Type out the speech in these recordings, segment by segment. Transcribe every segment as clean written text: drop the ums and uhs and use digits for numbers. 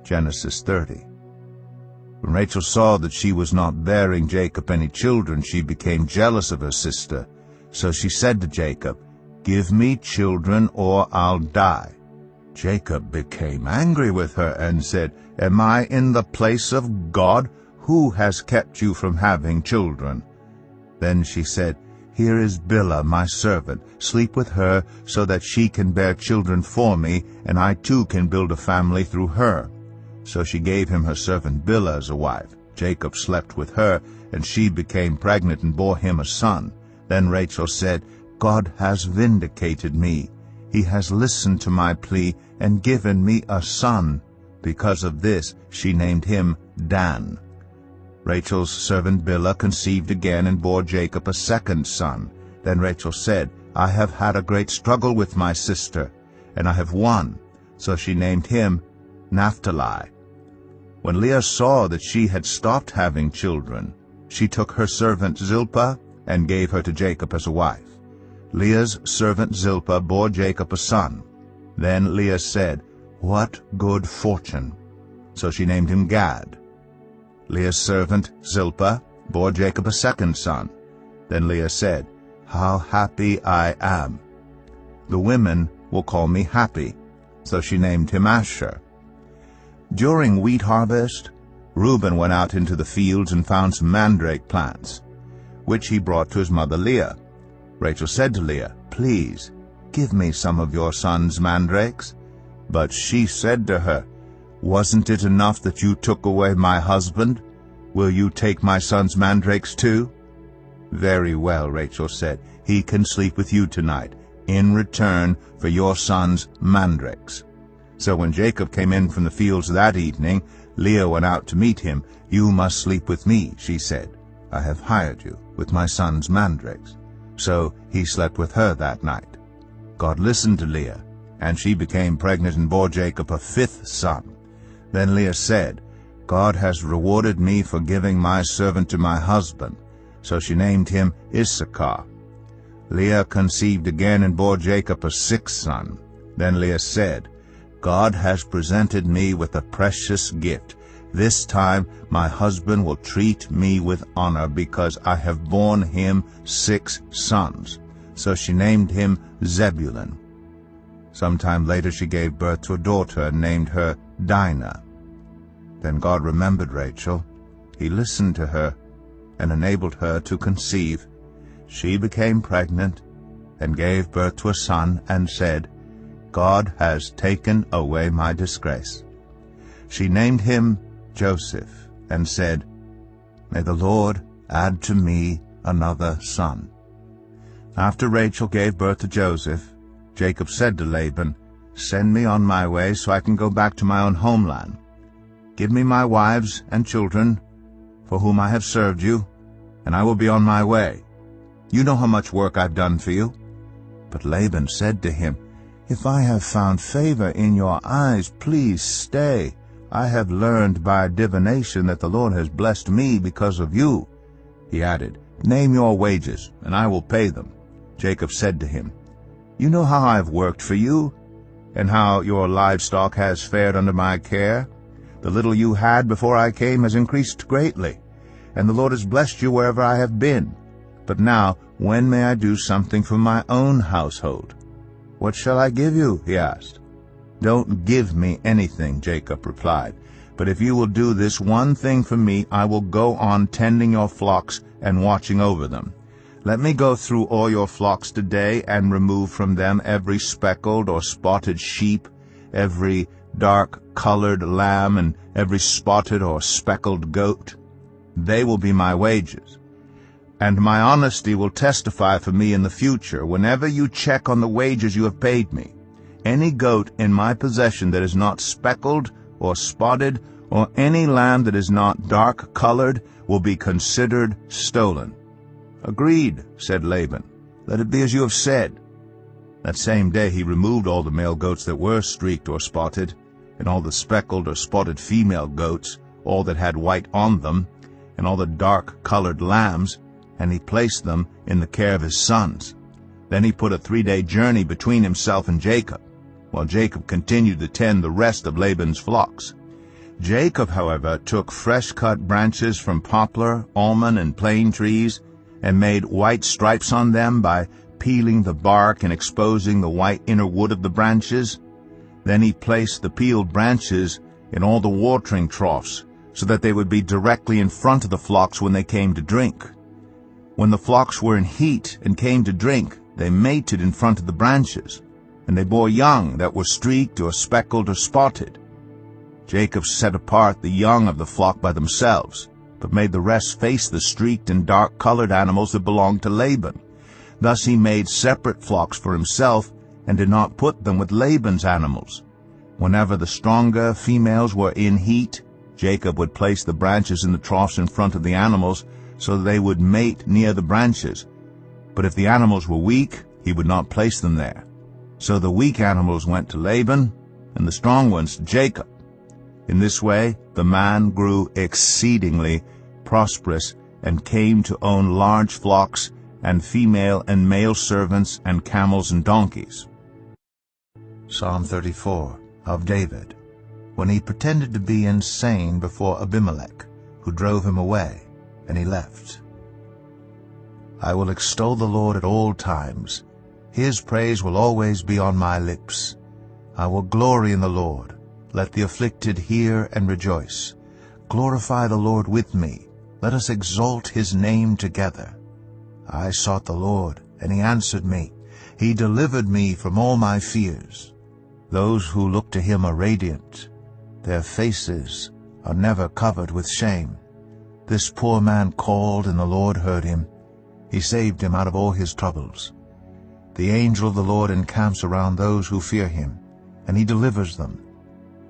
Genesis 30. When Rachel saw that she was not bearing Jacob any children, she became jealous of her sister. So she said to Jacob, "Give me children or I'll die." Jacob became angry with her and said, "Am I in the place of God? Who has kept you from having children?" Then she said, "Here is Bilhah, my servant. Sleep with her so that she can bear children for me, and I too can build a family through her." So she gave him her servant Bilhah as a wife. Jacob slept with her, and she became pregnant and bore him a son. Then Rachel said, "God has vindicated me. He has listened to my plea and given me a son." Because of this she named him Dan. Rachel's servant Bilhah conceived again and bore Jacob a second son. Then Rachel said, "I have had a great struggle with my sister, and I have won." So she named him Naphtali. When Leah saw that she had stopped having children, she took her servant Zilpah and gave her to Jacob as a wife. Leah's servant Zilpah bore Jacob a son. Then Leah said, "What good fortune!" So she named him Gad. Leah's servant Zilpah bore Jacob a second son. Then Leah said, "How happy I am! The women will call me happy." So she named him Asher. During wheat harvest, Reuben went out into the fields and found some mandrake plants, which he brought to his mother Leah. Rachel said to Leah, "Please, give me some of your son's mandrakes." But she said to her, "Wasn't it enough that you took away my husband? Will you take my son's mandrakes too?" "Very well," Rachel said, "he can sleep with you tonight, in return for your son's mandrakes." So when Jacob came in from the fields that evening, Leah went out to meet him. "You must sleep with me," she said. "I have hired you with my son's mandrakes." So he slept with her that night. God listened to Leah, and she became pregnant and bore Jacob a fifth son. Then Leah said, "God has rewarded me for giving my servant to my husband." So she named him Issachar. Leah conceived again and bore Jacob a sixth son. Then Leah said, "God has presented me with a precious gift. This time my husband will treat me with honor because I have borne him 6 sons." So she named him Zebulun. Sometime later she gave birth to a daughter and named her Dinah. Then God remembered Rachel. He listened to her and enabled her to conceive. She became pregnant and gave birth to a son and said, "God has taken away my disgrace." She named him Joseph and said, "May the Lord add to me another son." After Rachel gave birth to Joseph, Jacob said to Laban, "Send me on my way so I can go back to my own homeland. Give me my wives and children, for whom I have served you, and I will be on my way. You know how much work I've done for you." But Laban said to him, "If I have found favor in your eyes, please stay. I have learned by divination that the Lord has blessed me because of you." He added, "Name your wages, and I will pay them." Jacob said to him, "You know how I have worked for you, and how your livestock has fared under my care. The little you had before I came has increased greatly, and the Lord has blessed you wherever I have been. But now, when may I do something for my own household?" "What shall I give you?" he asked. "Don't give me anything," Jacob replied. "But if you will do this one thing for me, I will go on tending your flocks and watching over them. Let me go through all your flocks today and remove from them every speckled or spotted sheep, every dark-colored lamb, and every spotted or speckled goat. They will be my wages. And my honesty will testify for me in the future whenever you check on the wages you have paid me. Any goat in my possession that is not speckled or spotted, or any lamb that is not dark-colored, will be considered stolen." "Agreed," said Laban. "Let it be as you have said." That same day he removed all the male goats that were streaked or spotted, and all the speckled or spotted female goats, all that had white on them, and all the dark-colored lambs, and he placed them in the care of his sons. Then he put a 3-day journey between himself and Jacob, while Jacob continued to tend the rest of Laban's flocks. Jacob, however, took fresh-cut branches from poplar, almond, and plane trees, and made white stripes on them by peeling the bark and exposing the white inner wood of the branches. Then he placed the peeled branches in all the watering troughs, so that they would be directly in front of the flocks when they came to drink. When the flocks were in heat and came to drink, they mated in front of the branches, and they bore young that were streaked or speckled or spotted. Jacob set apart the young of the flock by themselves, but made the rest face the streaked and dark-colored animals that belonged to Laban. Thus he made separate flocks for himself, and did not put them with Laban's animals. Whenever the stronger females were in heat, Jacob would place the branches in the troughs in front of the animals, so that they would mate near the branches. But if the animals were weak, he would not place them there. So the weak animals went to Laban, and the strong ones to Jacob. In this way the man grew exceedingly prosperous, and came to own large flocks, and female and male servants, and camels and donkeys. Psalm 34 of David, when he pretended to be insane before Abimelech, who drove him away, and he left. I will extol the Lord at all times. His praise will always be on my lips. I will glory in the Lord. Let the afflicted hear and rejoice. Glorify the Lord with me. Let us exalt his name together. I sought the Lord, and he answered me. He delivered me from all my fears. Those who look to him are radiant. Their faces are never covered with shame. This poor man called, and the Lord heard him. He saved him out of all his troubles. The angel of the Lord encamps around those who fear him, and he delivers them.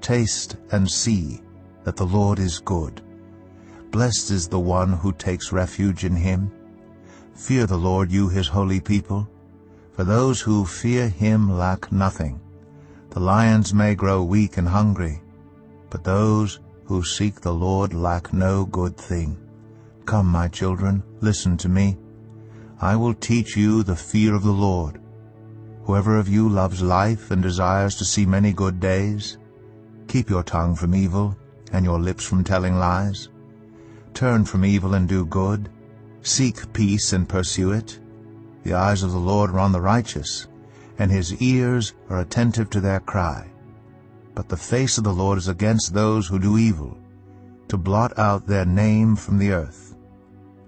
Taste and see that the Lord is good. Blessed is the one who takes refuge in him. Fear the Lord, you his holy people, for those who fear him lack nothing. The lions may grow weak and hungry, but those who seek the Lord lack no good thing. Come, my children, listen to me. I will teach you the fear of the Lord. Whoever of you loves life and desires to see many good days, keep your tongue from evil and your lips from telling lies. Turn from evil and do good. Seek peace and pursue it. The eyes of the Lord are on the righteous, and his ears are attentive to their cry. But the face of the Lord is against those who do evil, to blot out their name from the earth.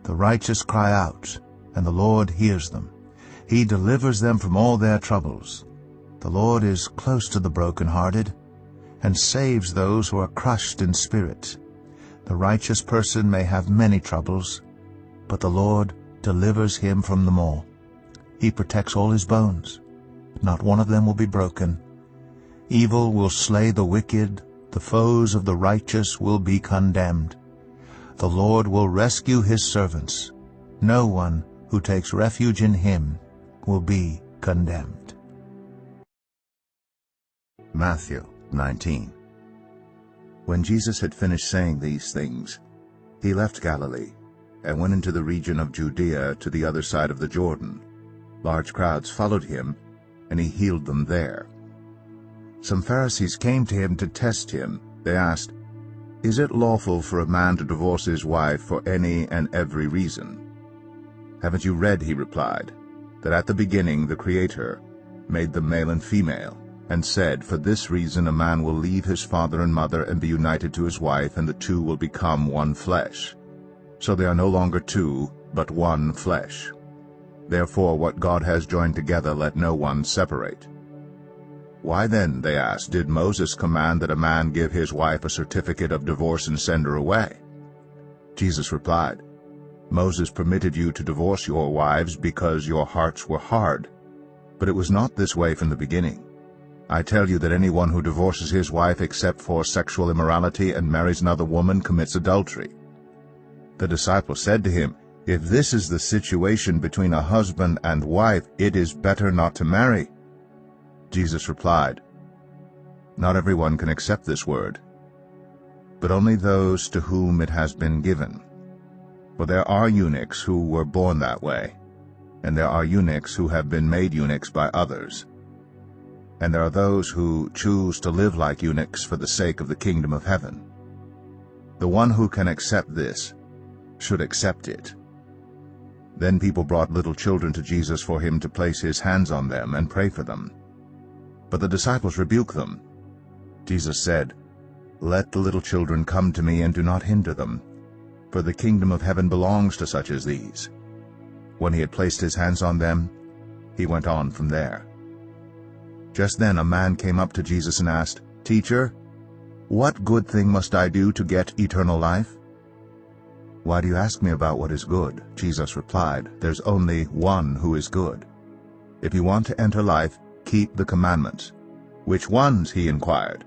The righteous cry out, and the Lord hears them. He delivers them from all their troubles. The Lord is close to the brokenhearted, and saves those who are crushed in spirit. The righteous person may have many troubles, but the Lord delivers him from them all. He protects all his bones. Not one of them will be broken. Evil will slay the wicked. The foes of the righteous will be condemned. The Lord will rescue his servants. No one who takes refuge in him will be condemned. Matthew 19. When Jesus had finished saying these things, he left Galilee and went into the region of Judea to the other side of the Jordan. Large crowds followed him, and he healed them there. Some Pharisees came to him to test him. They asked, "Is it lawful for a man to divorce his wife for any and every reason?" "Haven't you read," he replied, "that at the beginning the Creator made them male and female, and said, 'For this reason a man will leave his father and mother and be united to his wife, and the two will become one flesh.' So they are no longer two, but one flesh. Therefore what God has joined together let no one separate." "Why then," they asked, "did Moses command that a man give his wife a certificate of divorce and send her away?" Jesus replied, "Moses permitted you to divorce your wives because your hearts were hard. But it was not this way from the beginning. I tell you that anyone who divorces his wife except for sexual immorality and marries another woman commits adultery." The disciples said to him, "If this is the situation between a husband and wife, it is better not to marry." Jesus replied, "Not everyone can accept this word, but only those to whom it has been given. For there are eunuchs who were born that way, and there are eunuchs who have been made eunuchs by others. And there are those who choose to live like eunuchs for the sake of the kingdom of heaven. The one who can accept this should accept it." Then people brought little children to Jesus for him to place his hands on them and pray for them. But the disciples rebuked them. Jesus said, "Let the little children come to me and do not hinder them, for the kingdom of heaven belongs to such as these." When he had placed his hands on them, he went on from there. Just then a man came up to Jesus and asked, "Teacher, what good thing must I do to get eternal life?" "Why do you ask me about what is good?" Jesus replied. "There's only one who is good. If you want to enter life, keep the commandments." "Which ones?" he inquired.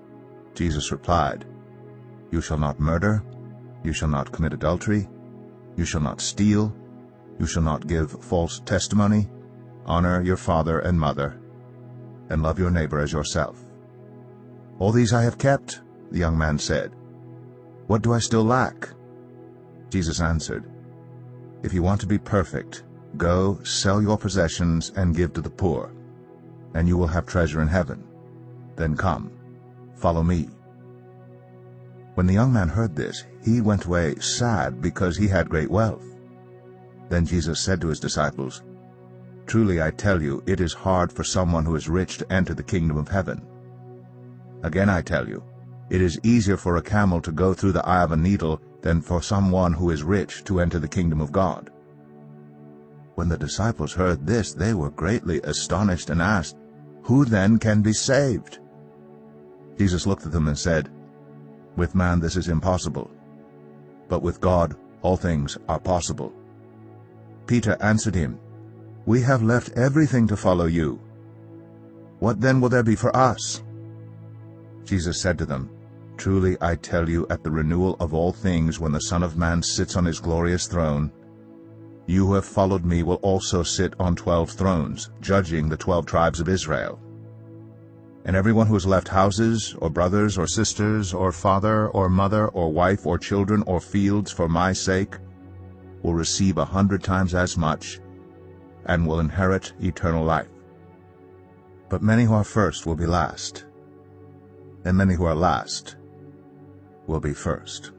Jesus replied, "You shall not murder, you shall not commit adultery, you shall not steal, you shall not give false testimony, honor your father and mother, and love your neighbor as yourself." "All these I have kept," the young man said. "What do I still lack?" Jesus answered, "If you want to be perfect, go sell your possessions and give to the poor, and you will have treasure in heaven. Then come, follow me." When the young man heard this, he went away sad because he had great wealth. Then Jesus said to his disciples, "Truly I tell you, it is hard for someone who is rich to enter the kingdom of heaven. Again I tell you, it is easier for a camel to go through the eye of a needle than for someone who is rich to enter the kingdom of God." When the disciples heard this, they were greatly astonished and asked, "Who then can be saved?" Jesus looked at them and said, "With man this is impossible, but with God all things are possible." Peter answered him, "We have left everything to follow you. What then will there be for us?" Jesus said to them, "Truly I tell you, at the renewal of all things, when the Son of Man sits on his glorious throne, you who have followed me will also sit on 12 thrones, judging the 12 tribes of Israel. And everyone who has left houses, or brothers, or sisters, or father, or mother, or wife, or children, or fields for my sake, will receive 100 times as much, and will inherit eternal life. But many who are first will be last, and many who are last will be first."